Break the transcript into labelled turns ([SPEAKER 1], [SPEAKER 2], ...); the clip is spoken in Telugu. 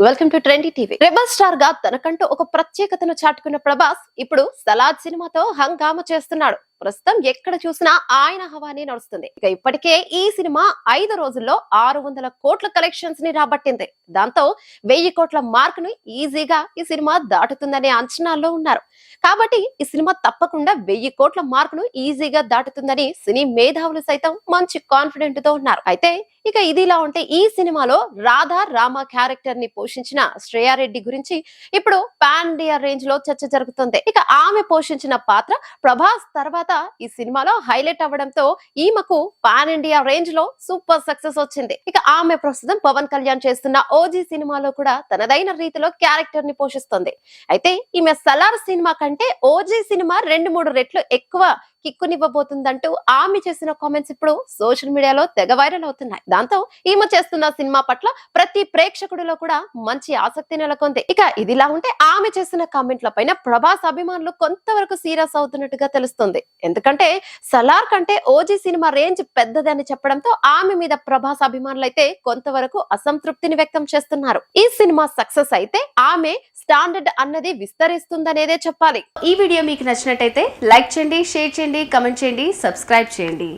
[SPEAKER 1] Welcome to trendy TV. Rebel star గా తనకంటూ ఒక ప్రత్యేకతను చాటుకున్న ప్రభాస్ ఇప్పుడు సలార్ సినిమాతో హంగామా చేస్తున్నాడు. ప్రస్తుతం ఎక్కడ చూసినా ఆయన హవానే నడుస్తుంది. ఇక ఇప్పటికే ఈ సినిమా 5 రోజుల్లో 600 కోట్ల కలెక్షన్స్ ని రాబట్టింది. దాంతో 1000 కోట్ల మార్క్ ను ఈజీగా ఈ సినిమా దాటుతుందనే అంచనాల్లో ఉన్నారు. కాబట్టి ఈ సినిమా తప్పకుండా 1000 కోట్ల మార్క్ ను ఈజీగా దాటుతుందని సినీ మేధావులు సైతం మంచి కాన్ఫిడెంట్ తో ఉన్నారు. అయితే ఇక ఇదిలా ఉంటే ఈ సినిమాలో రాధా రామ క్యారెక్టర్ ని పోషించిన శ్రేయారెడ్డి గురించి ఇప్పుడు పాన్ ఇండియా రేంజ్ లో చర్చ జరుగుతుంది. ఇక ఆమె పోషించిన పాత్ర ప్రభాస్ తర్వాత ఈ సినిమాలో హైలైట్ అవ్వడంతో ఈమెకు పాన్ ఇండియా రేంజ్ లో సూపర్ సక్సెస్ వచ్చింది. ఇక ఆమె ప్రస్తుతం పవన్ కళ్యాణ్ చేస్తున్న ఓజీ సినిమాలో కూడా తనదైన రీతిలో క్యారెక్టర్ ని పోషిస్తుంది. అయితే ఈమె సలార్ సినిమా కంటే ఓజీ సినిమా 2-3 రెట్లు ఎక్కువ కిక్కునివ్వబోతుందంటూ ఆమె చేసిన కామెంట్స్ ఇప్పుడు సోషల్ మీడియాలో తెగ వైరల్ అవుతున్నాయి. దాంతో ఈమె చేస్తున్న సినిమా పట్ల ప్రతి ప్రేక్షకుడిలో కూడా మంచి ఆసక్తి నెలకొంది. ఇక ఇదిలా ఉంటే ఆమె చేసిన కామెంట్ల పైన ప్రభాస్ అభిమానులు కొంతవరకు సీరియస్ అవుతున్నట్టుగా తెలుస్తుంది. ఎందుకంటే సలార్ కంటే ఓజీ సినిమా రేంజ్ పెద్దదని చెప్పడంతో ఆమె మీద ప్రభాస్ అభిమానులు అయితే కొంతవరకు అసంతృప్తిని వ్యక్తం చేస్తున్నారు. ఈ సినిమా సక్సెస్ అయితే ఆమె స్టాండర్డ్ అన్నది విస్తరిస్తుందనేదే చెప్పాలి.
[SPEAKER 2] ఈ వీడియో మీకు నచ్చినట్టయితే లైక్ చేయండి, షేర్ చేయండి, కమెంట్ చేయండి, సబ్స్క్రైబ్ చేయండి.